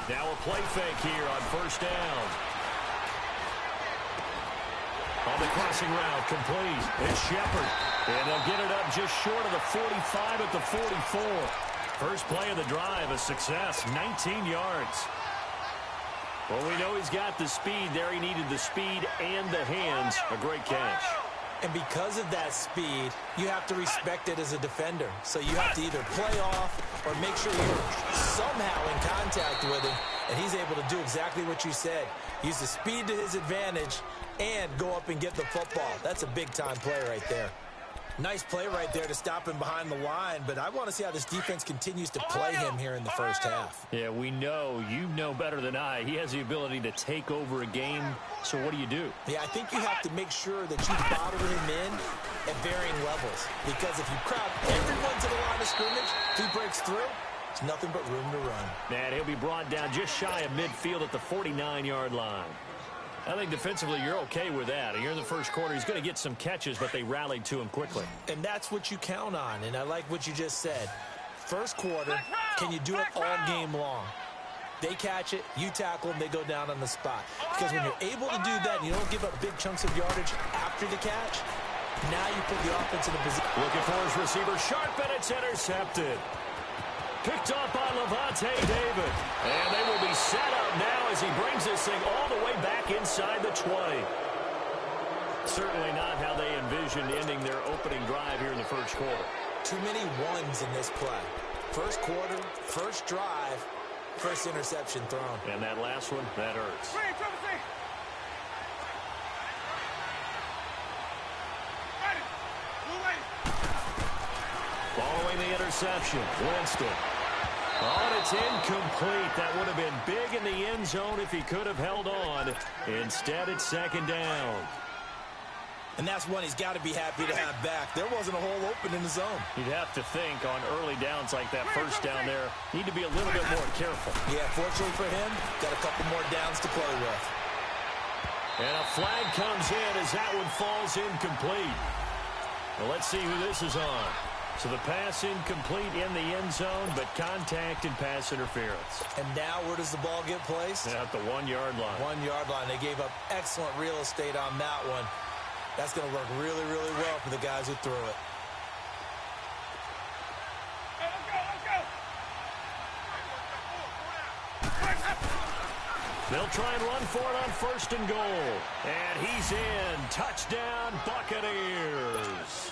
Now a play fake here on first down. On the crossing route, complete. It's Shepard. And they'll get it up just short of the 45 at the 44. First play of the drive, a success, 19 yards. Well, we know he's got the speed there. He needed the speed and the hands. A great catch. And because of that speed, you have to respect it as a defender. So you have to either play off or make sure you're somehow in contact with him. And he's able to do exactly what you said. Use the speed to his advantage and go up and get the football. That's a big-time play right there. Nice play right there to stop him behind the line, but I want to see how this defense continues to play him here in the first half. Yeah, we know, you know better than I, he has the ability to take over a game, so what do you do? Yeah, I think you have to make sure that you bottle him in at varying levels, because if you crowd everyone to the line of scrimmage, if he breaks through, there's nothing but room to run. And he'll be brought down just shy of midfield at the 49-yard line. I think defensively you're okay with that. Here in the first quarter, he's going to get some catches, but they rallied to him quickly. And that's what you count on, and I like what you just said. First quarter, can you do it all game long? They catch it, you tackle them, they go down on the spot. Because when you're able to do that, and you don't give up big chunks of yardage after the catch, now you put the offense in a position. Looking for his receiver, sharp, and it's intercepted. Picked up by Levante David. And they will be set up now as he brings this thing all the way back inside the 20. Certainly not how they envisioned ending their opening drive here in the first quarter. Too many ones in this play. First quarter, first drive, first interception thrown. And that last one, that hurts. Following the interception, Winston. Oh, and it's incomplete. That would have been big in the end zone if he could have held on. Instead, it's second down. And that's one he's got to be happy to have back. There wasn't a hole open in the zone. You'd have to think on early downs like that first down there, need to be a little bit more careful. Yeah, fortunately for him, got a couple more downs to play with. And a flag comes in as that one falls incomplete. Well, let's see who this is on. So the pass incomplete in the end zone, but contact and pass interference. And now where does the ball get placed? At the 1-yard line. 1-yard line. They gave up excellent real estate on that one. That's going to work really, really well for the guys who threw it. They'll try and run for it on first and goal. And he's in. Touchdown, Buccaneers.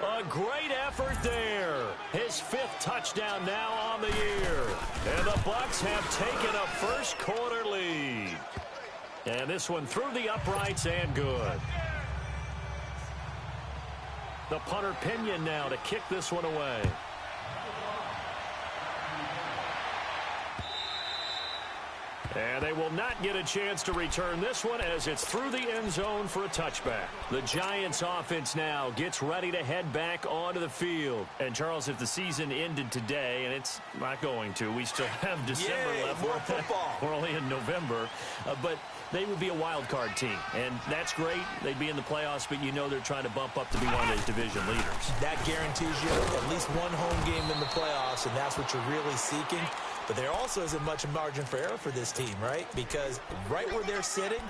A great effort there. His 5th touchdown now on the year. And the Bucs have taken a first quarter lead. And this one through the uprights and good. The punter Pinion now to kick this one away. And they will not get a chance to return this one as it's through the end zone for a touchback. The Giants offense now gets ready to head back onto the field. And, Charles, if the season ended today, and it's not going to, we still have December left. More football. We're only in November. But they would be a wild card team. And that's great. They'd be in the playoffs, but you know they're trying to bump up to be one of those division leaders. That guarantees you at least one home game in the playoffs, and that's what you're really seeking. But there also isn't much margin for error for this team, right? Because right where they're sitting,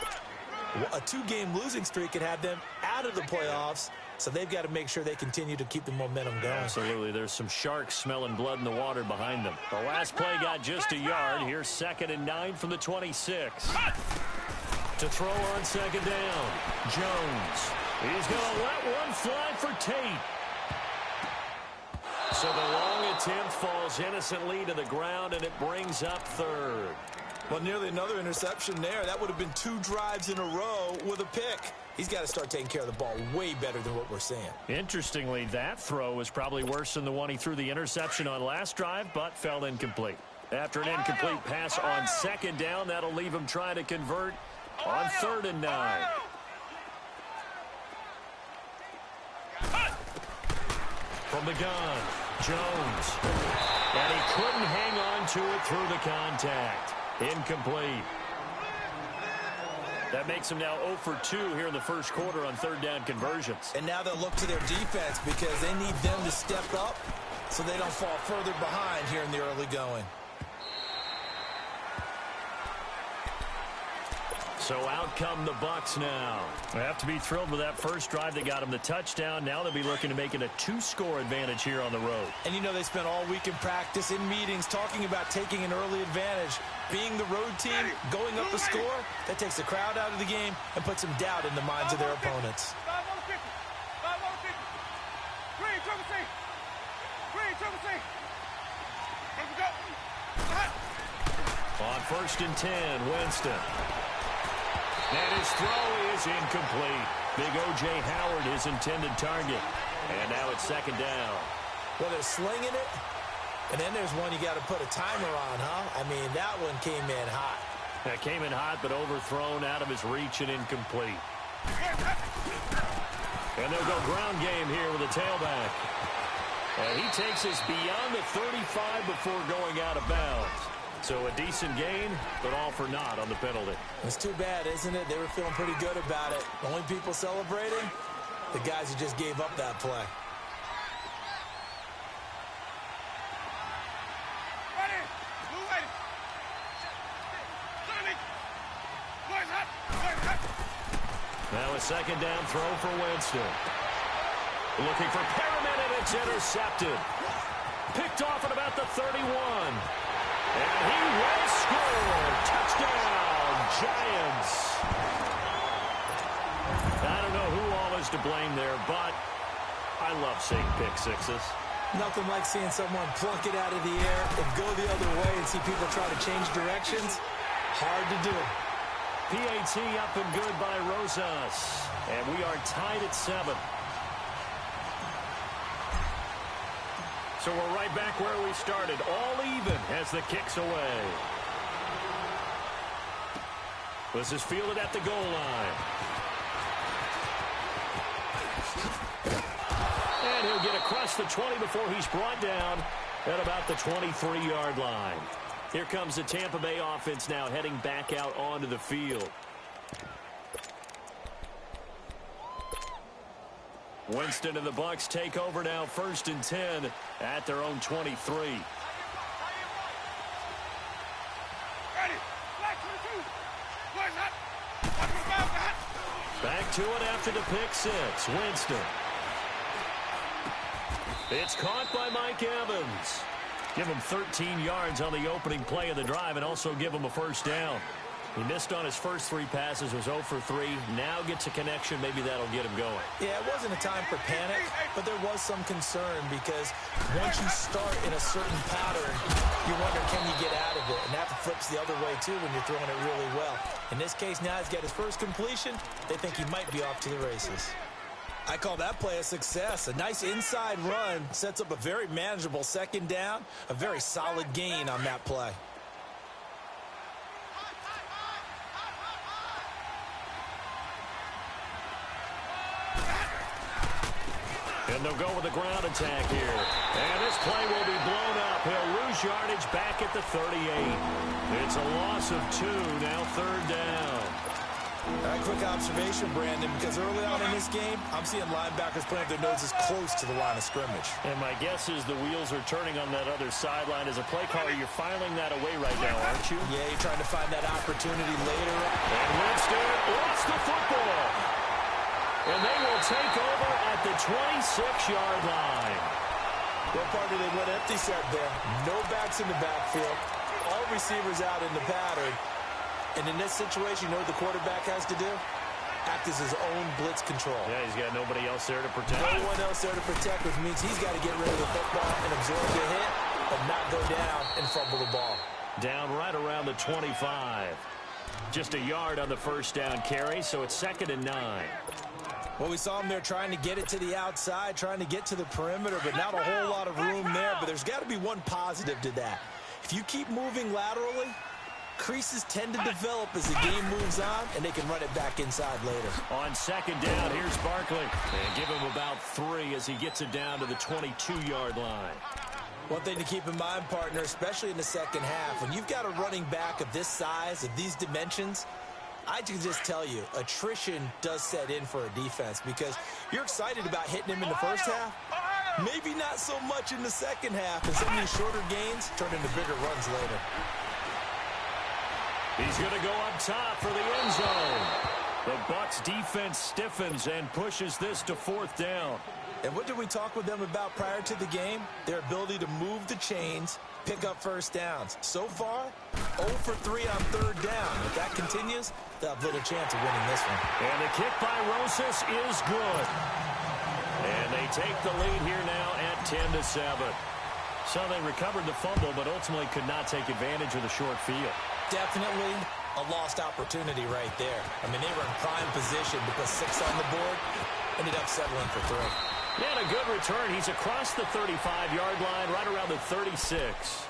a 2-game losing streak could have them out of the playoffs. So they've got to make sure they continue to keep the momentum going. Absolutely. There's some sharks smelling blood in the water behind them. The last play got just a yard. Here's 2nd and 9 from the 26. To throw on second down, Jones. He's going to let one fly for Tate. So the long attempt falls innocently to the ground, and it brings up 3rd. Well, nearly another interception there. That would have been 2 drives in a row with a pick. He's got to start taking care of the ball way better than what we're seeing. Interestingly, that throw was probably worse than the one he threw the interception on last drive, but fell incomplete. After an incomplete pass on second down, that'll leave him trying to convert on 3rd and 9. From the gun, Jones. And he couldn't hang on to it through the contact. Incomplete. That makes him now 0 for 2 here in the first quarter on 3rd down conversions. And now they'll look to their defense because they need them to step up so they don't fall further behind here in the early going. So out come the Bucs now. They have to be thrilled with that first drive that got them the touchdown. Now they'll be looking to make it a 2-score advantage here on the road. And you know they spent all week in practice, in meetings, talking about taking an early advantage. Being the road team, going up the score, that takes the crowd out of the game and puts some doubt in the minds of their opponents. On 1st and 10, Winston. And his throw is incomplete. Big O.J. Howard, his intended target. And now it's 2nd down. Well, they're slinging it. And then there's one you got to put a timer on, huh? I mean, that one came in hot. That came in hot, but overthrown, out of his reach and incomplete. And they'll go ground game here with a tailback. And he takes us beyond the 35 before going out of bounds. So a decent gain, but all for naught on the penalty. It's too bad, isn't it? They were feeling pretty good about it. The only people celebrating, the guys who just gave up that play. Now a 2nd down throw for Winston. Looking for Perriman, and it's intercepted. Picked off at about the 31. And he will score. Touchdown, Giants. I don't know who all is to blame there, but I love seeing pick sixes. Nothing like seeing someone plunk it out of the air and go the other way and see people try to change directions. Hard to do. PAT up and good by Rosas. And we are tied at 7. So we're right back where we started, all even as the kick's away. This is fielded at the goal line. And he'll get across the 20 before he's brought down at about the 23-yard line. Here comes the Tampa Bay offense now heading back out onto the field. Winston and the Bucs take over now, 1st and 10 at their own 23. Back to it after the pick six. Winston. It's caught by Mike Evans. Give him 13 yards on the opening play of the drive and also give him a 1st down. He missed on his first 3 passes, was 0 for 3. Now gets a connection. Maybe that'll get him going. Yeah, it wasn't a time for panic, but there was some concern because once you start in a certain pattern, you wonder, can you get out of it? And that flips the other way, too, when you're throwing it really well. In this case, now he's got his first completion. They think he might be off to the races. I call that play a success. A nice inside run sets up a very manageable 2nd down, a very solid gain on that play. And they'll go with the ground attack here. And this play will be blown up. He'll lose yardage back at the 38. It's a loss of 2, now 3rd down. All right, quick observation, Brandon, because early on in this game, I'm seeing linebackers putting their noses close to the line of scrimmage. And my guess is the wheels are turning on that other sideline. As a play caller, you're filing that away right now, aren't you? Yeah, you're trying to find that opportunity later. And Winston lost the football. And they will take over at the 26-yard line. What part did they went empty set there? No backs in the backfield. All receivers out in the pattern. And in this situation, you know what the quarterback has to do? Act as his own blitz control. Yeah, he's got nobody else there to protect. No one else there to protect, which means he's got to get rid of the football and absorb the hit, but not go down and fumble the ball. Down right around the 25. Just a yard on the 1st down carry, so it's 2nd and 9. Well, we saw him there trying to get it to the outside, trying to get to the perimeter, but not a whole lot of room there. But there's got to be one positive to that. If you keep moving laterally, creases tend to develop as the game moves on, and they can run it back inside later. On 2nd down, here's Barkley. And give him about 3 as he gets it down to the 22-yard line. One thing to keep in mind, partner, especially in the second half, when you've got a running back of this size, of these dimensions, I can just tell you, attrition does set in for a defense because you're excited about hitting him in the first half. Maybe not so much in the second half, and some of these shorter gains turn into bigger runs later. He's going to go up top for the end zone. The Bucs defense stiffens and pushes this to 4th down. And what did we talk with them about prior to the game? Their ability to move the chains, pick up first downs. So far, 0 for 3 on 3rd down. If that continues, they'll have little chance of winning this one. And the kick by Rosas is good. And they take the lead here now at 10-7. So they recovered the fumble, but ultimately could not take advantage of the short field. Definitely a lost opportunity right there. I mean, they were in prime position to put 6 on the board. Ended up settling for 3. And a good return. He's across the 35-yard line, right around the 36.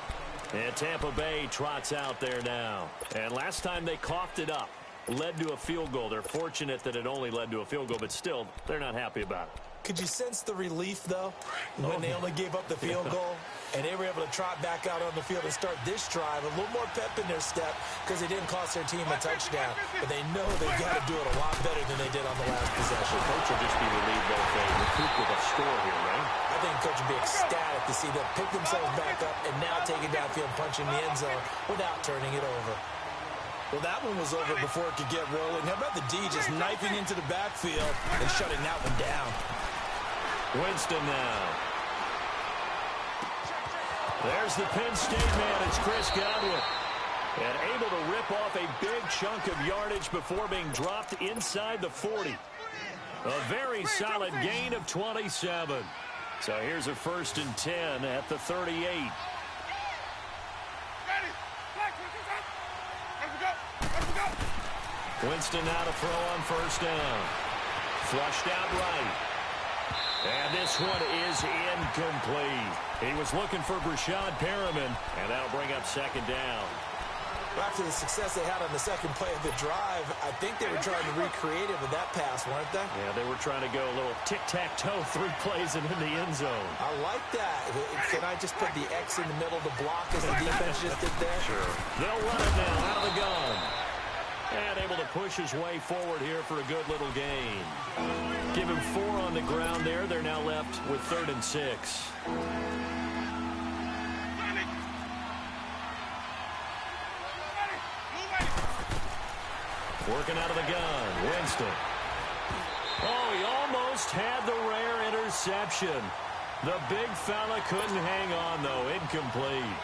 And Tampa Bay trots out there now. And last time they coughed it up, led to a field goal. They're fortunate that it only led to a field goal, but still, they're not happy about it. Could you sense the relief, though, when they only gave up the field goal? And they were able to trot back out on the field and start this drive. A little more pep in their step because they didn't cost their team a touchdown. But they know they've got to do it a lot better than they did on the last possession. Coach will just be relieved that they recoup with a score here, right? I think Coach will be ecstatic to see them pick themselves back up and now take it downfield, punching the end zone without turning it over. Well, that one was over before it could get rolling. How about the D just knifing into the backfield and shutting that one down? Winston now. There's the Penn State man. It's Chris Godwin. And able to rip off a big chunk of yardage before being dropped inside the 40. A very solid gain of 27. So here's a 1st and 10 at the 38. Winston now to throw on 1st down. Flushed out right. And this one is incomplete. He was looking for Brashad Perriman, and that'll bring up 2nd down. After the success they had on the second play of the drive, I think they were trying to recreate it with that pass, weren't they? Yeah, they were trying to go a little tic-tac-toe, 3 plays and in the end zone. I like that. Can I just put the X in the middle to block as the defense just did there? Sure. They'll run it now out of the gun. And able to push his way forward here for a good little gain. Give him 4 on the ground there. They're now left with 3rd and 6. Working out of the gun. Winston. Oh, he almost had the rare interception. The big fella couldn't hang on, though. Incomplete.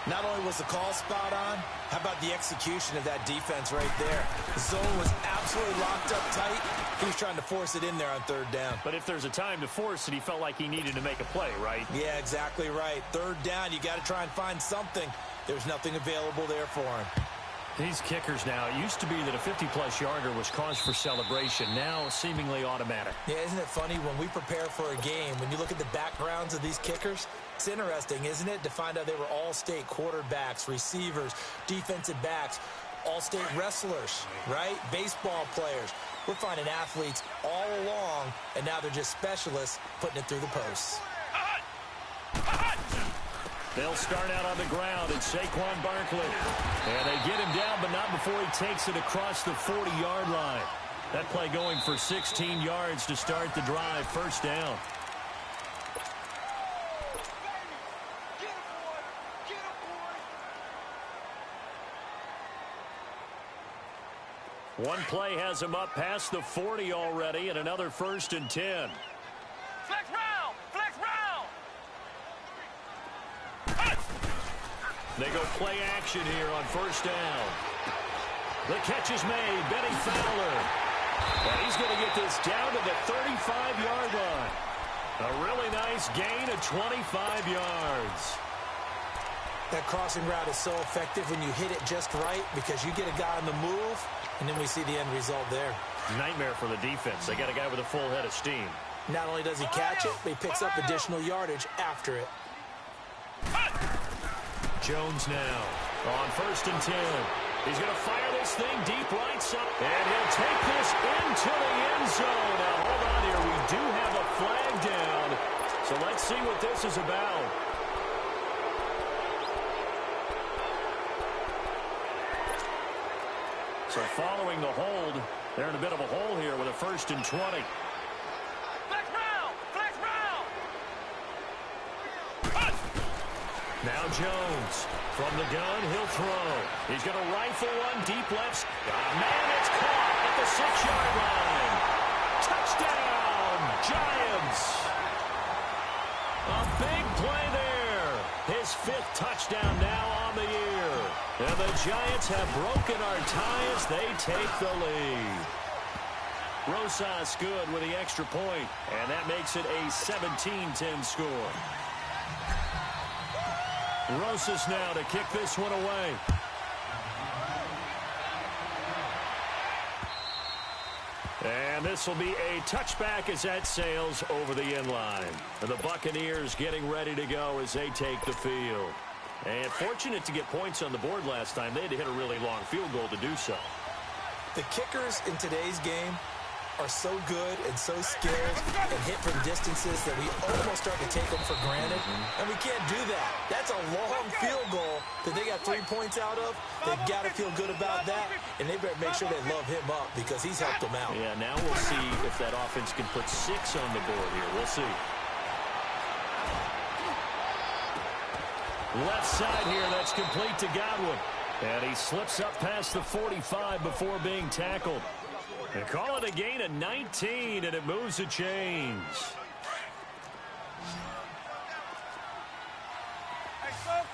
Not only was the call spot on, how about the execution of that defense right there? The zone was absolutely locked up tight. He was trying to force it in there on 3rd down. But if there's a time to force it, he felt like he needed to make a play, right? Yeah, exactly right. 3rd down, you got to try and find something. There's nothing available there for him. These kickers now, it used to be that a 50-plus yarder was cause for celebration. Now, seemingly automatic. Yeah, isn't it funny when we prepare for a game, when you look at the backgrounds of these kickers, it's interesting, isn't it, to find out they were all-state quarterbacks, receivers, defensive backs, all-state wrestlers, right? Baseball players. We're finding athletes all along, and now they're just specialists putting it through the posts. They'll start out on the ground. It's Saquon Barkley. And they get him down, but not before he takes it across the 40-yard line. That play going for 16 yards to start the drive. 1st down. One play has him up past the 40 already, and another 1st and 10. Flex round! Flex round! They go play action here on 1st down. The catch is made. Benny Fowler. And he's going to get this down to the 35-yard line. A really nice gain of 25 yards. That crossing route is so effective when you hit it just right because you get a guy on the move, and then we see the end result there. Nightmare for the defense. They got a guy with a full head of steam. Not only does he catch it, but he picks up additional yardage after it. Jones now on 1st and 10. He's going to fire this thing deep right side. And he'll take this into the end zone. Now, hold on here. We do have a flag down. So let's see what this is about. So following the hold, they're in a bit of a hole here with a 1st and 20. Flex round! Flex round! Now Jones. From the gun, he'll throw. He's going to rifle one deep left. Man, it's caught at the 6-yard line. Touchdown, Giants. A big play there. His 5th touchdown now on the year. And the Giants have broken our tie as they take the lead. Rosas good with the extra point, and that makes it a 17-10 score. Rosas now to kick this one away. And this will be a touchback as that sails over the end line. And the Buccaneers getting ready to go as they take the field. And fortunate to get points on the board last time. They had to hit a really long field goal to do so. The kickers in today's game are so good and so skilled and hit from distances that we almost start to take them for granted. And we can't do that. That's a long field goal that they got 3 points out of. They've got to feel good about that, and they better make sure they love him up because he's helped them out. Yeah, now we'll see if that offense can put 6 on the board here. We'll see. Left side here, that's complete to Godwin. And he slips up past the 45 before being tackled. And call it a gain of 19, and it moves the chains. Hey, stop.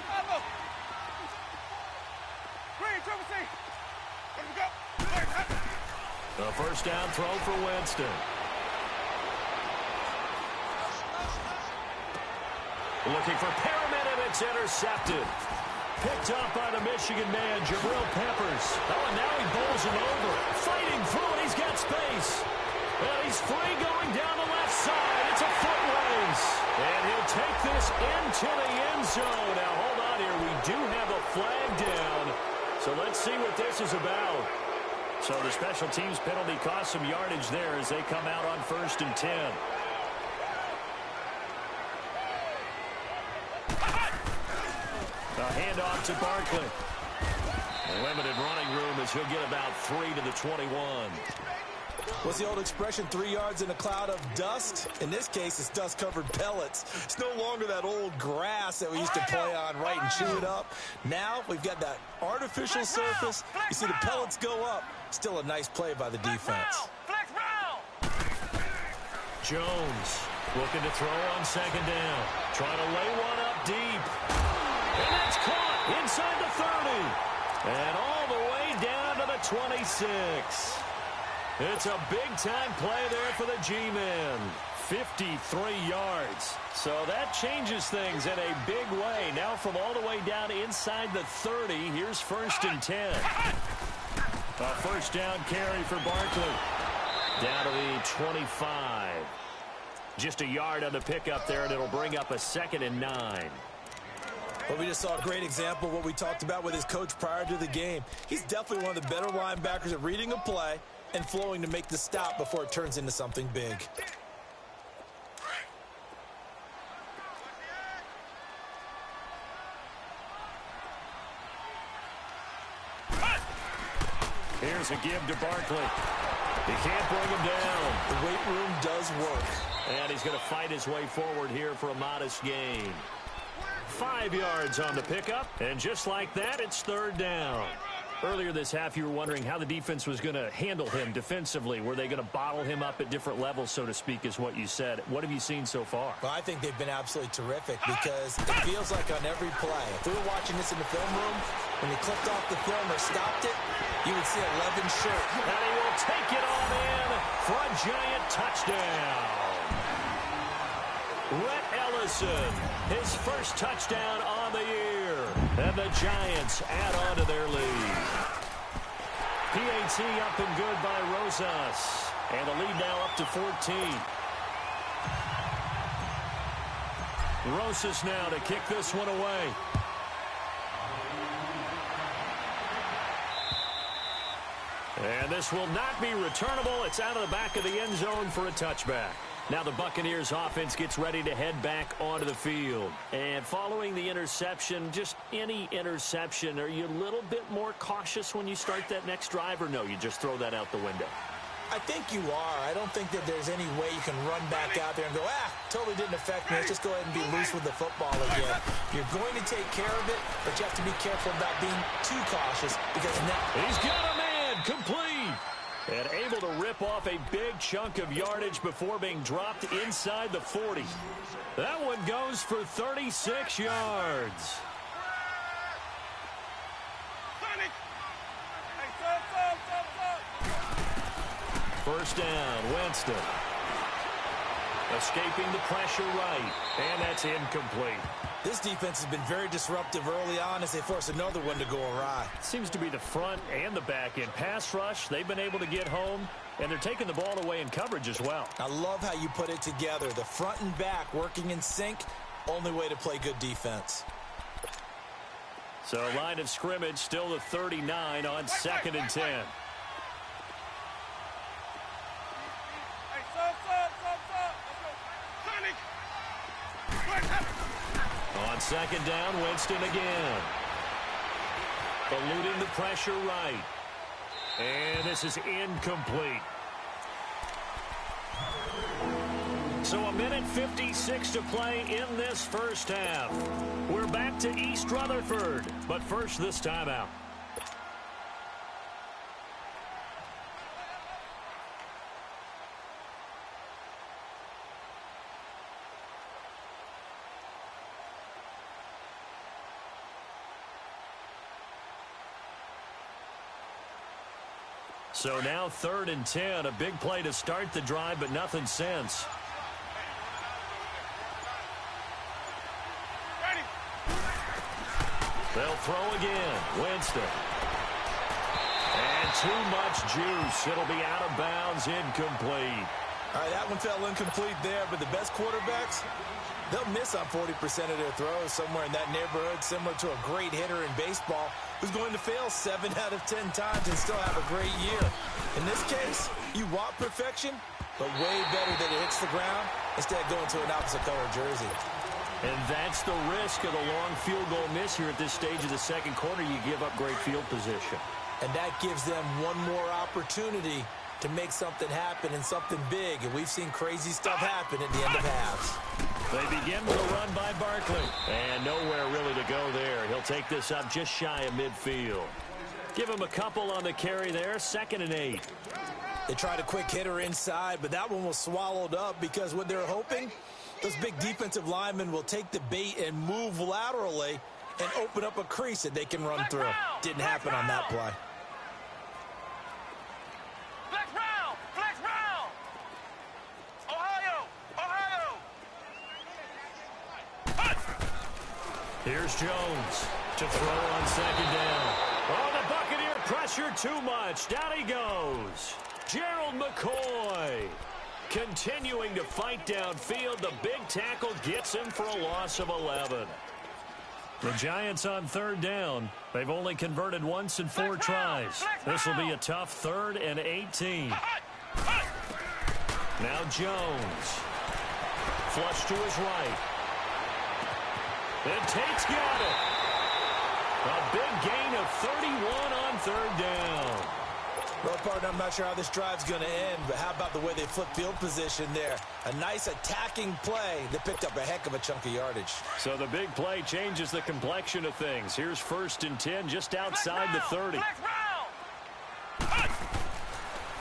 Follow. Green, Triple C. Let me go. A first down throw for Winston. Looking for Perriman, and it's intercepted. Picked up by the Michigan man, Jabril Peppers. Oh, and now he bowls him over. Fighting through, and he's got space. And he's free going down the left side. It's a foot race. And he'll take this into the end zone. Now, hold on here. We do have a flag down. So let's see what this is about. So the special teams penalty cost some yardage there as they come out on 1st and 10. A handoff to Barkley. A limited running room as he'll get about 3 to the 21. What's the old expression, 3 yards in a cloud of dust? In this case, it's dust-covered pellets. It's no longer that old grass that we used to play on, right, and chew it up. Now we've got that artificial surface. You see the pellets go up. Still a nice play by the defense. Flex round. Jones looking to throw on 2nd down. Trying to lay one up deep. And that's caught inside the 30. And all the way down to the 26. It's a big-time play there for the G-men. 53 yards. So that changes things in a big way. Now from all the way down inside the 30, here's 1st and 10. A first down carry for Barkley. Down to the 25. Just a yard on the pickup there, and it'll bring up a 2nd and 9. But we just saw a great example of what we talked about with his coach prior to the game. He's definitely one of the better linebackers at reading a play and flowing to make the stop before it turns into something big. Here's a give to Barkley. He can't bring him down. The weight room does work. And he's going to fight his way forward here for a modest gain. 5 yards on the pickup, and just like that, it's 3rd down. Earlier this half, you were wondering how the defense was going to handle him defensively. Were they going to bottle him up at different levels, so to speak, is what you said. What have you seen so far? Well, I think they've been absolutely terrific because it feels like on every play, if we were watching this in the film room, when they clipped off the film or stopped it, you would see 11 shirt. And he will take it on in for a giant touchdown. Rhett Ellison, his first touchdown on the year. And the Giants add on to their lead. PAT up and good by Rosas. And the lead now up to 14. Rosas now to kick this one away. And this will not be returnable. It's out of the back of the end zone for a touchback. Now the Buccaneers offense gets ready to head back onto the field. And following the interception, just any interception, are you a little bit more cautious when you start that next drive, or no, you just throw that out the window? I think you are. I don't think that there's any way you can run back out there and go, totally didn't affect me. Let's just go ahead and be loose with the football again. You're going to take care of it, but you have to be careful about being too cautious because now... He's got a man, complete. And able to rip off a big chunk of yardage before being dropped inside the 40. That one goes for 36 yards. First down, Winston. Escaping the pressure right, and that's incomplete. This defense has been very disruptive early on as they force another one to go awry. Seems to be the front and the back end pass rush. They've been able to get home, and they're taking the ball away in coverage as well. I love how you put it together. The front and back working in sync, only way to play good defense. So line of scrimmage still the 39 on 2nd and 10. On 2nd down, Winston again. Eluding the pressure right. And this is incomplete. So 1:56 to play in this first half. We're back to East Rutherford, but first this timeout. So now 3rd and 10, a big play to start the drive, but nothing since. They'll throw again. Winston. And too much juice. It'll be out of bounds, incomplete. All right, that one fell incomplete there, but the best quarterbacks, they'll miss on 40% of their throws, somewhere in that neighborhood, similar to a great hitter in baseball who's going to fail 7 out of 10 times and still have a great year. In this case, you want perfection, but way better that it hits the ground instead of going to an opposite color jersey. And that's the risk of the long field goal miss here at this stage of the second quarter. You give up great field position. And that gives them one more opportunity to make something happen and something big. And we've seen crazy stuff happen at the end of halves. They begin with a run by Barkley. And nowhere really to go there. He'll take this up just shy of midfield. Give him a couple on the carry there. 2nd and 8. They tried a quick hitter inside, but that one was swallowed up because what they're hoping, those big defensive linemen will take the bait and move laterally and open up a crease that they can run through. Didn't happen on that play. Flex round. Ohio. Here's Jones to throw on 2nd down. Oh, the Buccaneer pressure too much. Down he goes. Gerald McCoy continuing to fight downfield. The big tackle gets him for a loss of 11. The Giants on 3rd down. They've only converted once in 4 tries. This will be a tough 3rd and 18. Now Jones. Flush to his right. And Tate's got it. A big gain of 31 on 3rd down. Well, partner, I'm not sure how this drive's going to end, but how about the way they flipped field position there? A nice attacking play that picked up a heck of a chunk of yardage. So the big play changes the complexion of things. Here's 1st and 10 just outside the 30.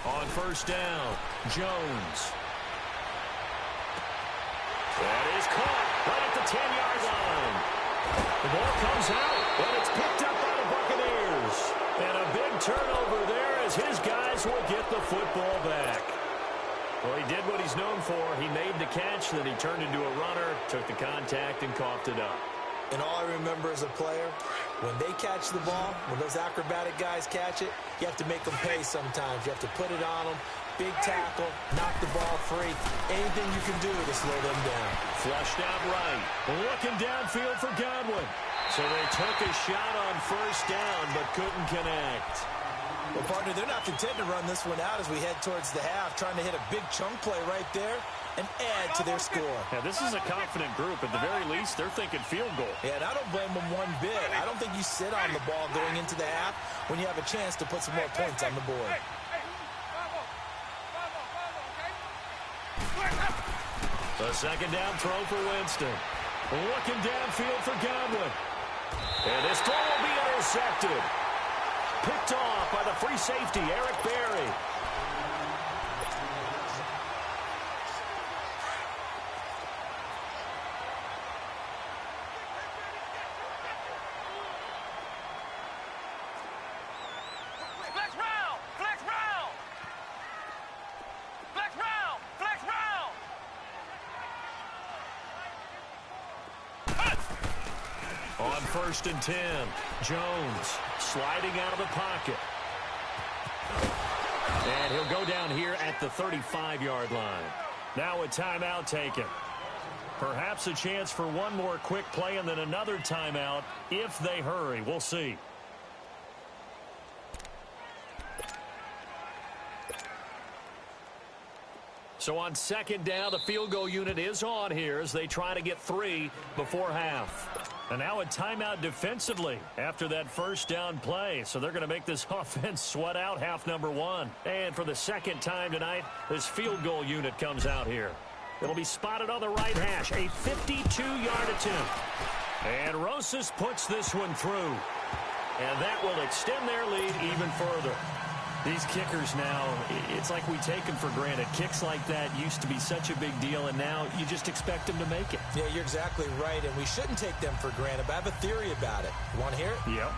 On 1st down, Jones. That is caught right at the 10-yard line. The ball comes out, but it's picked up by the Buccaneers. And a big turnover there as his guys will get the football back. Well, he did what he's known for. He made the catch, then he turned into a runner, took the contact, and coughed it up. And all I remember as a player, when they catch the ball, when those acrobatic guys catch it, you have to make them pay sometimes. You have to put it on them. Big tackle, knock the ball free. Anything you can do to slow them down. Flushed out right. Looking downfield for Godwin. So they took a shot on 1st down, but couldn't connect. Well, partner, they're not content to run this one out as we head towards the half, trying to hit a big chunk play right there and add to their score. Yeah, this is a confident group. At the very least, they're thinking field goal. Yeah, and I don't blame them one bit. I don't think you sit on the ball going into the half when you have a chance to put some more points on the board. A second down throw for Winston. Looking downfield for Godwin. And this throw will be intercepted. Picked off by the free safety, Eric Berry. On 1st and 10, Jones sliding out of the pocket. And he'll go down here at the 35-yard line. Now a timeout taken. Perhaps a chance for one more quick play and then another timeout if they hurry. We'll see. So on 2nd down, the field goal unit is on here as they try to get 3 before half. And now a timeout defensively after that 1st down play. So they're going to make this offense sweat out half number 1. And for the 2nd time tonight, this field goal unit comes out here. It'll be spotted on the right hash. A 52-yard attempt. And Rosas puts this one through. And that will extend their lead even further. These kickers now, it's like we take them for granted. Kicks like that used to be such a big deal, and now you just expect them to make it. Yeah, you're exactly right, and we shouldn't take them for granted, but I have a theory about it. You want to hear it? Yep.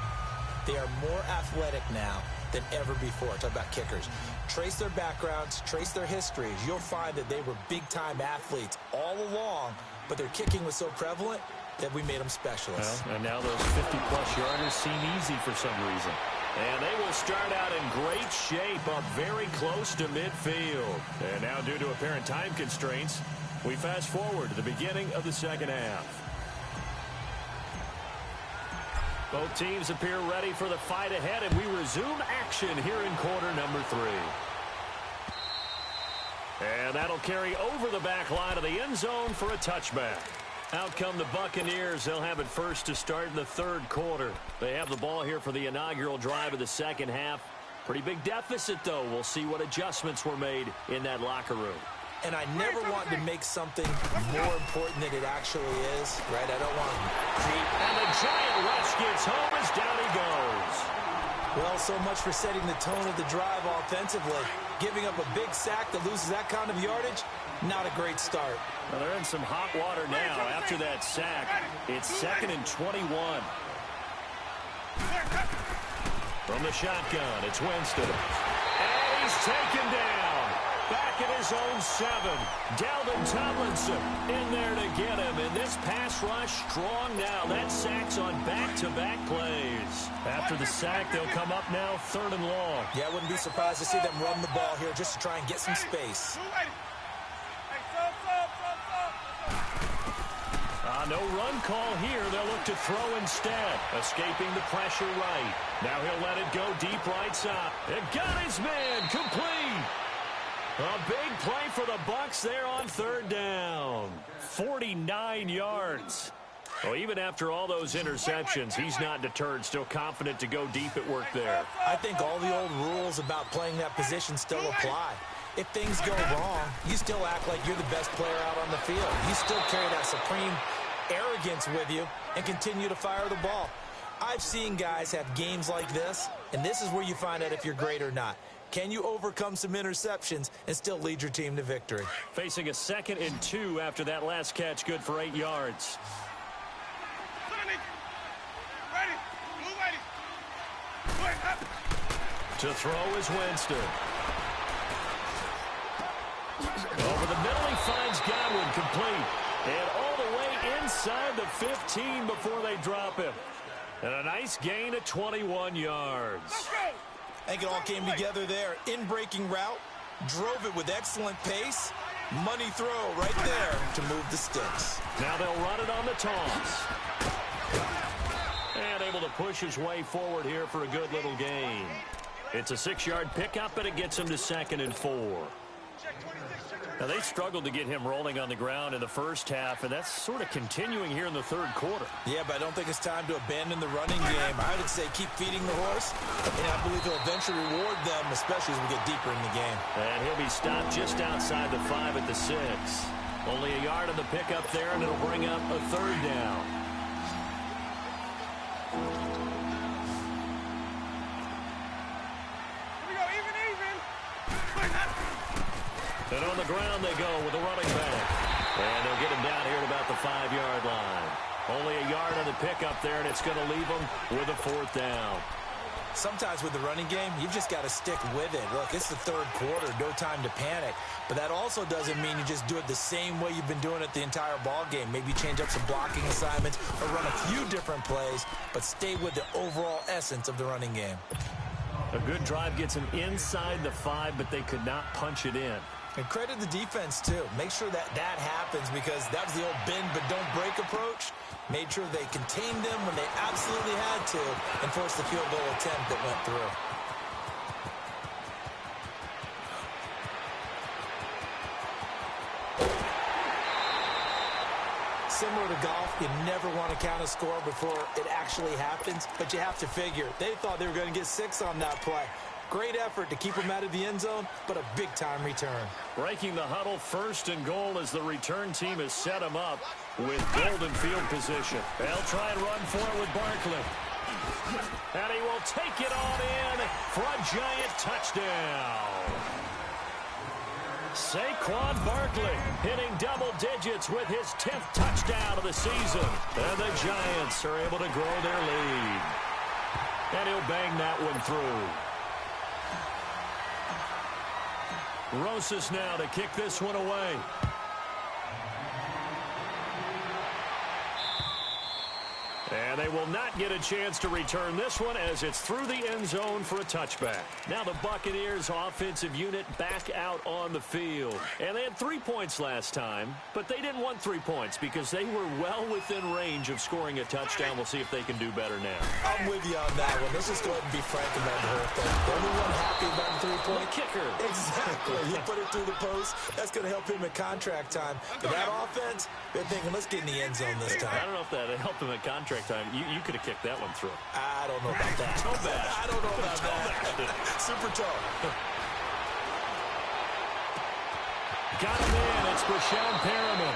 They are more athletic now than ever before. Talk about kickers. Trace their backgrounds, trace their histories. You'll find that they were big-time athletes all along, but their kicking was so prevalent that we made them specialists. Well, and now those 50-plus yarders seem easy for some reason. And they will start out in great shape up very close to midfield. And now due to apparent time constraints, we fast forward to the beginning of the 2nd half. Both teams appear ready for the fight ahead, and we resume action here in quarter number 3. And that'll carry over the back line of the end zone for a touchback. Out come the Buccaneers. They'll have it first to start in the 3rd quarter. They have the ball here for the inaugural drive of the 2nd half. Pretty big deficit, though. We'll see what adjustments were made in that locker room. And I never want to make something more important than it actually is, right? I don't want to create. And the giant rush gets home as down he goes. Well, so much for setting the tone of the drive offensively. Giving up a big sack that loses that kind of yardage, not a great start. Well, they're in some hot water now after that sack. It's 2nd and 21. From the shotgun, it's Winston. And he's taken down. Back at his own 7. Dalvin Tomlinson in there to get him. And this pass rush strong now. That sack's on back-to-back plays. After the sack, they'll come up now 3rd and long. Yeah, I wouldn't be surprised to see them run the ball here just to try and get some space. No run call here. They'll look to throw instead. Escaping the pressure right. Now he'll let it go deep right side. It got his man complete. A big play for the Bucs there on 3rd down. 49 yards. Well, even after all those interceptions, he's not deterred. Still confident to go deep at work there. I think all the old rules about playing that position still apply. If things go wrong, you still act like you're the best player out on the field. You still carry that supreme arrogance with you and continue to fire the ball. I've seen guys have games like this, and this is where you find out if you're great or not. Can you overcome some interceptions and still lead your team to victory? Facing a 2nd and 2 after that last catch, good for 8 yards. To throw is Winston. Over the middle, he finds Godwin complete. And all the way inside the 15 before they drop him. And a nice gain of 21 yards. I think it all came together there. In-breaking route, drove it with excellent pace. Money throw right there to move the sticks. Now they'll run it on the toss. And able to push his way forward here for a good little gain. It's a 6-yard pickup, and it gets him to 2nd and 4. Now, they struggled to get him rolling on the ground in the 1st half, and that's sort of continuing here in the 3rd quarter. Yeah, but I don't think it's time to abandon the running game. I would say keep feeding the horse, and I believe he'll eventually reward them, especially as we get deeper in the game. And he'll be stopped just outside the 5 at the 6. Only a yard on the pickup there, and it'll bring up a third down. Here we go, even. And on the ground they go with a running back. And they'll get him down here at about the 5-yard line. Only a yard on the pickup there, and it's going to leave them with a fourth down. Sometimes with the running game, you've just got to stick with it. Look, it's the third quarter, no time to panic. But that also doesn't mean you just do it the same way you've been doing it the entire ball game. Maybe change up some blocking assignments or run a few different plays, but stay with the overall essence of the running game. A good drive gets them inside the 5, but they could not punch it in. And credit the defense, too. Make sure that happens, because that was the old bend but don't break approach. Made sure they contained them when they absolutely had to and forced the field goal attempt that went through. Similar to golf, you never want to count a score before it actually happens, but you have to figure. They thought they were going to get 6 on that play. Great effort to keep them out of the end zone, but a big-time return. Breaking the huddle, 1st and goal as the return team has set them up with golden field position. They'll try and run for it with Barkley. And he will take it on in for a giant touchdown. Saquon Barkley hitting double digits with his 10th touchdown of the season. And the Giants are able to grow their lead. And he'll bang that one through. Rosas now to kick this one away. And they will not get a chance to return this one as it's through the end zone for a touchback. Now the Buccaneers offensive unit back out on the field. And they had 3 points last time, but they didn't want 3 points because they were well within range of scoring a touchdown. We'll see if they can do better now. I'm with you on that one. Let's just go ahead and be frank about the whole thing. The only one happy about the 3-point kicker. Exactly. He put it through the post. That's going to help him at contract time. But that offense, they're thinking, let's get in the end zone this time. I don't know if that helped him at contract time. You could have kicked that one through. I don't know about that. Toe bash. I don't know about that. Super toe. Got him in. It's Brashon Perriman.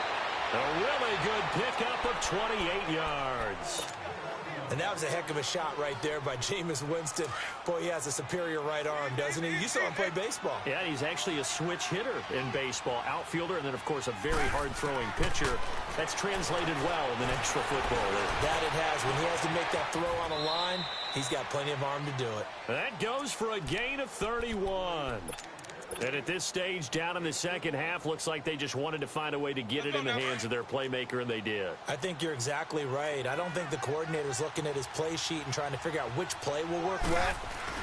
A really good pickup of 28 yards. And that was a heck of a shot right there by Jameis Winston. Boy, he has a superior right arm, doesn't he? You saw him play baseball. Yeah, he's actually a switch hitter in baseball. Outfielder, and then, of course, a very hard-throwing pitcher. That's translated well in the National Football League. That it has. When he has to make that throw on a line, he's got plenty of arm to do it. That goes for a gain of 31. And at this stage, down in the second half, looks like they just wanted to find a way to get it in the hands of their playmaker, and they did. I think you're exactly right. I don't think the coordinator's looking at his play sheet and trying to figure out which play will work well.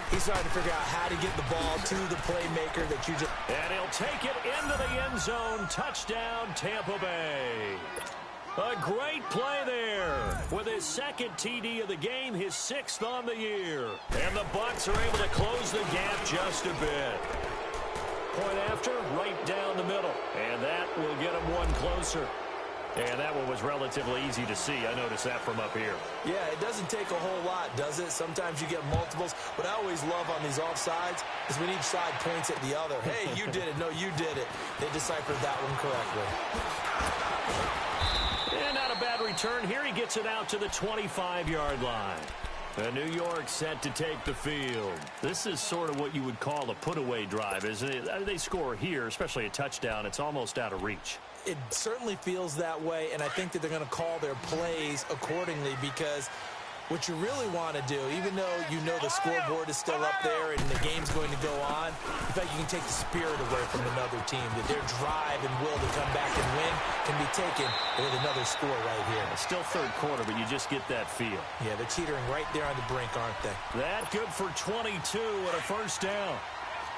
He's trying to figure out how to get the ball to the playmaker that you just... And he'll take it into the end zone. Touchdown, Tampa Bay. A great play there with his 2nd TD of the game, his 6th on the year. And the Bucs are able to close the gap just a bit. Point after, right down the middle. And that will get him one closer. And that one was relatively easy to see. I noticed that from up here. Yeah, it doesn't take a whole lot, does it? Sometimes you get multiples. What I always love on these offsides is when each side points at the other. Hey, you did it. No, you did it. They deciphered that one correctly. And not a bad return. Here he gets it out to the 25-yard line. And New York set to take the field. This is sort of what you would call a put-away drive, isn't it? They score here, especially a touchdown. It's almost out of reach. It certainly feels that way, and I think that they're going to call their plays accordingly, because what you really want to do, even though you know the scoreboard is still up there and the game's going to go on, in fact, you can take the spirit away from another team, that their drive and will to come back and win can be taken with another score right here. It's still third quarter, but you just get that feel. Yeah, they're teetering right there on the brink, aren't they? That good for 22 and a first down.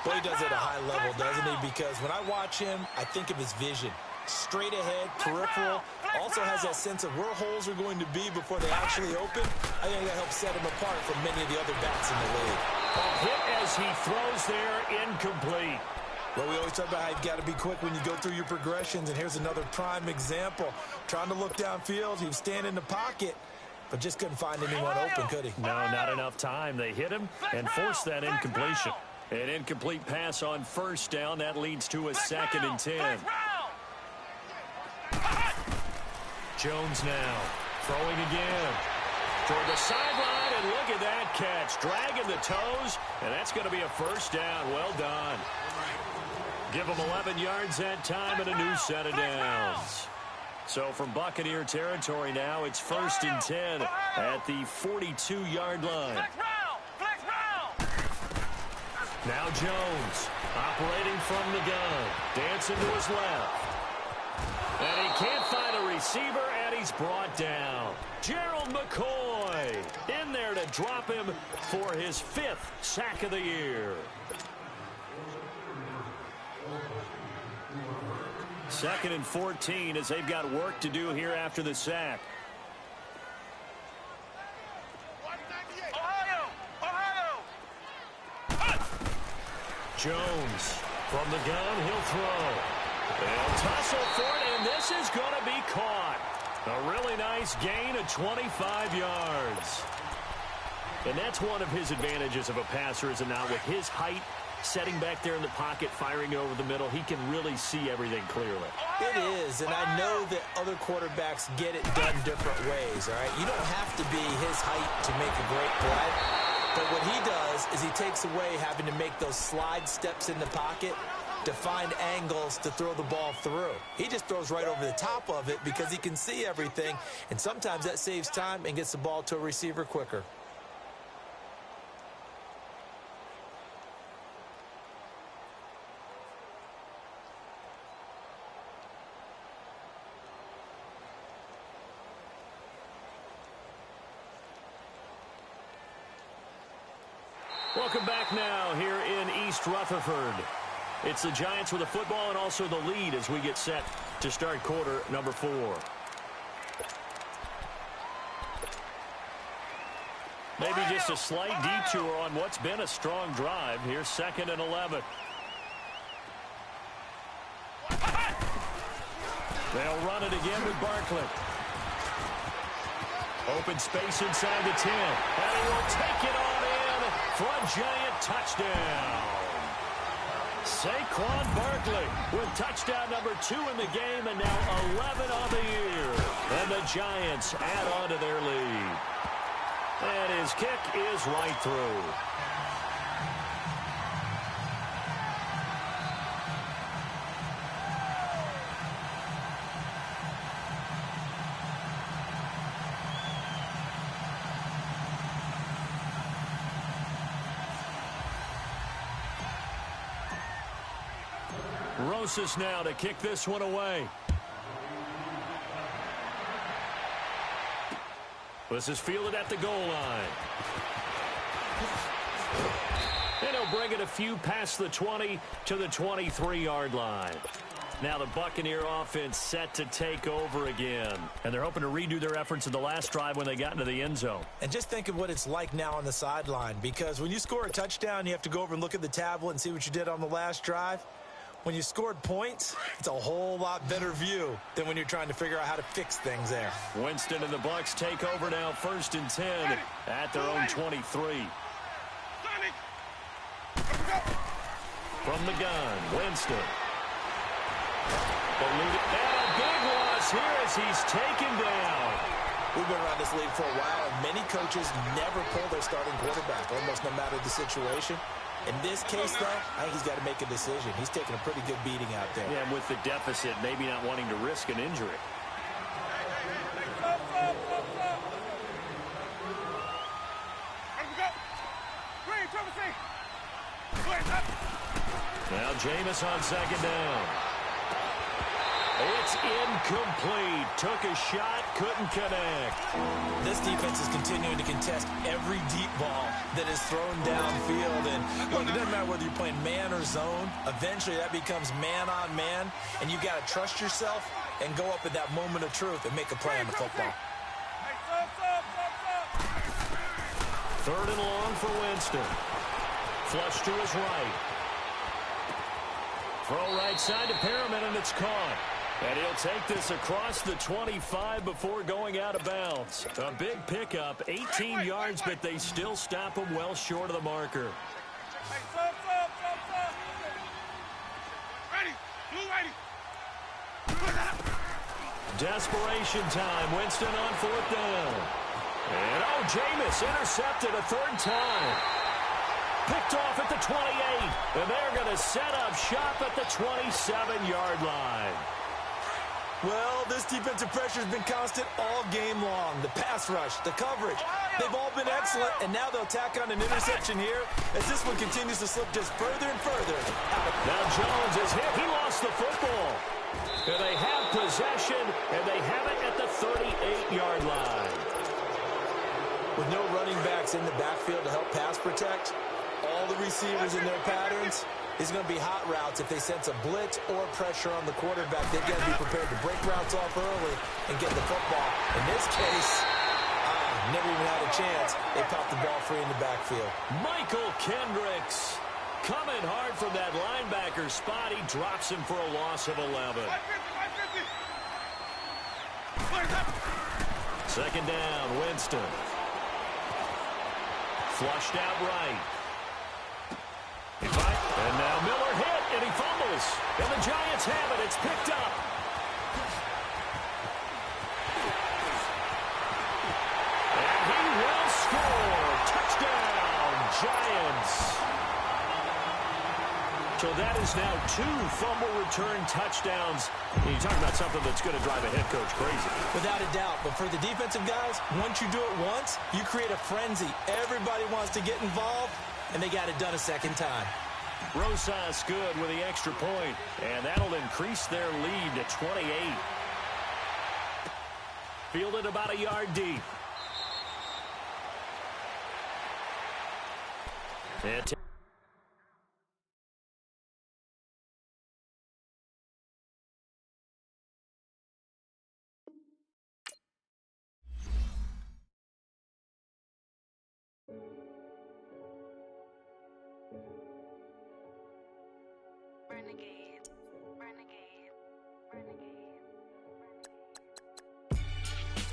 Well, he does it at a high level, doesn't he? Because when I watch him, I think of his vision. Straight ahead, peripheral, also has that sense of where holes are going to be before they actually open. I think that helps set him apart from many of the other bats in the league. A hit as he throws there, incomplete. Well, we always talk about how you've got to be quick when you go through your progressions, and here's another prime example. Trying to look downfield, he was standing in the pocket, but just couldn't find anyone open, could he? No, not enough time. They hit him and forced that incompletion. An incomplete pass on first down. That leads to a 2nd and 10. Jones now throwing again. Toward the sideline, and look at that catch. Dragging the toes, and that's going to be a first down. Well done. Give them 11 yards that time and a new set of downs. So from Buccaneer territory now, it's 1st and 10 at the 42-yard line. Now Jones operating from the gun. Dancing to his left. And he can't find a receiver, and he's brought down. Gerald McCoy in there to drop him for his 5th sack of the year. 2nd and 14 as they've got work to do here after the sack. Jones from the gun, he'll throw. They'll tussle for it, and this is going to be caught. A really nice gain of 25 yards. And that's one of his advantages of a passer, is it not? With his height, setting back there in the pocket, firing over the middle, he can really see everything clearly. It is, and I know that other quarterbacks get it done different ways, all right? You don't have to be his height to make a great play. But what he does is he takes away having to make those slide steps in the pocket to find angles to throw the ball through. He just throws right over the top of it because he can see everything, and sometimes that saves time and gets the ball to a receiver quicker. Welcome back now here in East Rutherford. It's the Giants with the football and also the lead as we get set to start quarter number 4. Maybe just a slight detour on what's been a strong drive. Here's 2nd and 11. They'll run it again with Barkley. Open space inside the 10. And he will take it on in for a Giant touchdown. Saquon Barkley with touchdown number 2 in the game, and now 11 on the year. And the Giants add on to their lead. And his kick is right through. Rosas now to kick this one away. This is fielded at the goal line. And he'll bring it a few past the 20 to the 23-yard line. Now the Buccaneer offense set to take over again. And they're hoping to redo their efforts in the last drive when they got into the end zone. And just think of what it's like now on the sideline, because when you score a touchdown, you have to go over and look at the tablet and see what you did on the last drive. When you scored points, it's a whole lot better view than when you're trying to figure out how to fix things there. Winston and the Bucs take over now, 1st and 10 at their own 23. From the gun, Winston. And a big loss here as he's taken down. We've been around this league for a while, and many coaches never pull their starting quarterback, almost no matter the situation. In this case, though, I think he's got to make a decision. He's taking a pretty good beating out there. Yeah, and with the deficit, maybe not wanting to risk an injury. Now Jameis on 2nd down. It's incomplete. Took a shot, couldn't connect. This defense is continuing to contest every deep ball that is thrown downfield. And look, it doesn't matter whether you're playing man or zone. Eventually, that becomes man on man. And you've got to trust yourself and go up at that moment of truth and make a play on the football. 3rd and long for Winston. Flush to his right. Throw right side to Perriman, and it's caught. And he'll take this across the 25 before going out of bounds. A big pickup, 18 yards, but they still stop him well short of the marker. Desperation time. Winston on 4th down. And, Jameis intercepted a 3rd time. Picked off at the 28. And they're going to set up shop at the 27-yard line. Well, this defensive pressure has been constant all game long. The pass rush, the coverage, they've all been excellent, and now they'll tack on an interception here as this one continues to slip just further and further out of. Now Jones is hit. He lost the football. And they have possession, and they have it at the 38-yard line. With no running backs in the backfield to help pass protect, all the receivers in their patterns, it's going to be hot routes. If they sense a blitz or pressure on the quarterback, they've got to be prepared to break routes off early and get the football. In this case, never even had a chance. They popped the ball free in the backfield. Michael Kendricks coming hard from that linebacker spot. He drops him for a loss of 11. 2nd down, Winston. Flushed out right. And now Miller hit, and he fumbles. And the Giants have it. It's picked up. And he will score. Touchdown, Giants. So that is now 2 fumble return touchdowns. And you talk about something that's going to drive a head coach crazy. Without a doubt. But for the defensive guys, once you do it once, you create a frenzy. Everybody wants to get involved, and they got it done a 2nd time. Rosas good with the extra point, and that'll increase their lead to 28. Fielded about a yard deep.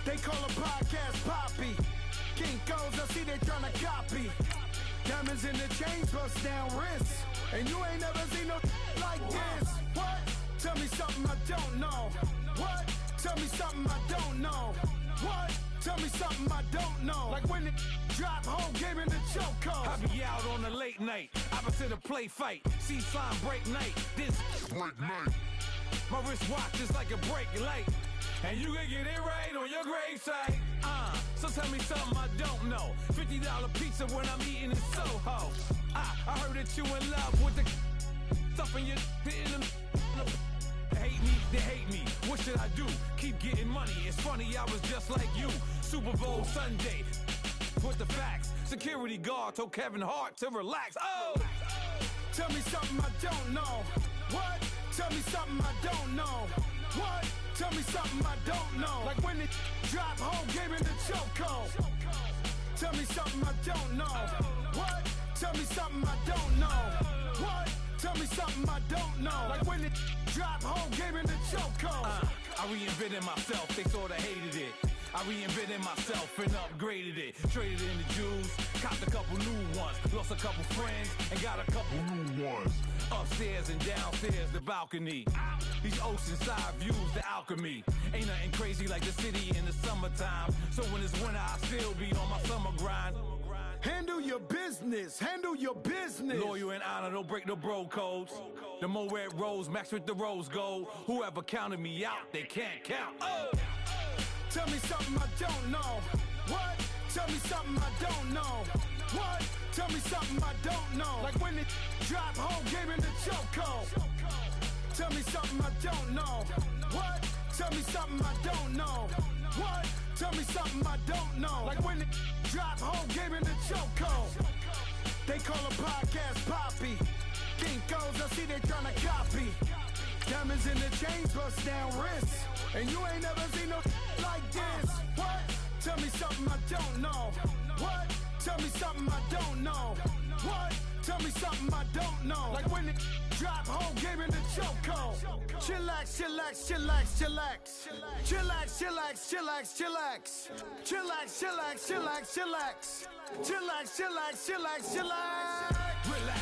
They call a podcast Poppy. Kinkos, I see they tryna copy. Diamonds in the chains, bust down wrists. And you ain't never seen no like this. What? Tell me something I don't know. What? Tell me something I don't know. What? Tell me something I don't know. Like when it drop home, game in the chokehold. I be out on a late night, opposite a play fight. See sign break night, this break night. My wristwatch is like a break light. And you can get it right on your gravesite. So tell me something I don't know. $50 pizza when I'm eating in Soho. I heard that you in love with the stuff in your in them. Hate me, they hate me. What should I do? Keep getting money. It's funny, I was just like you. Super Bowl Sunday. With the facts. Security guard told Kevin Hart to relax. Oh! Tell me something I don't know. What? Tell me something I don't know. What? Tell me something I don't know. Like when it drop home, game in the chokehold. Tell me something I don't know. What? Tell me something I don't know. What? Tell me something I don't know. Like when it drop home, game in the chokehold. I reinvented myself, they sorta hated it. I reinvented myself and upgraded it. Traded in the Jews, copped a couple new ones. Lost a couple friends and got a couple new ones. Upstairs and downstairs, the balcony. These oceanside views, the alchemy. Ain't nothing crazy like the city in the summertime. So when it's winter, I still be on my summer grind. Handle your business, handle your business. Loyal and honor, don't break the bro codes. The more red rose, max with the rose gold. Whoever counted me out, they can't count. Oh! Tell me something I don't know. What? Tell me something I don't know. What? Tell me something I don't know. Like when it drop home, game in the chokehold. Tell me something I don't know. What? Tell me something I don't know. What? Tell me something I don't know. Like when it drop home, game in the chokehold. They call a podcast Poppy. Kinkos, I see they tryna copy. Diamonds in the chains, bust down wrists. And you ain't never seen no like this. What? Tell me something I don't know. What? Tell me something I don't know. What? Tell me something I don't know. Like when it drop home, game in the chokehold. Chillax, chillax, chillax, chillax. Chillax, chillax, chillax, chillax. Chillax, chillax, chillax, chillax. Chillax, chillax, chillax, chillax. Relax.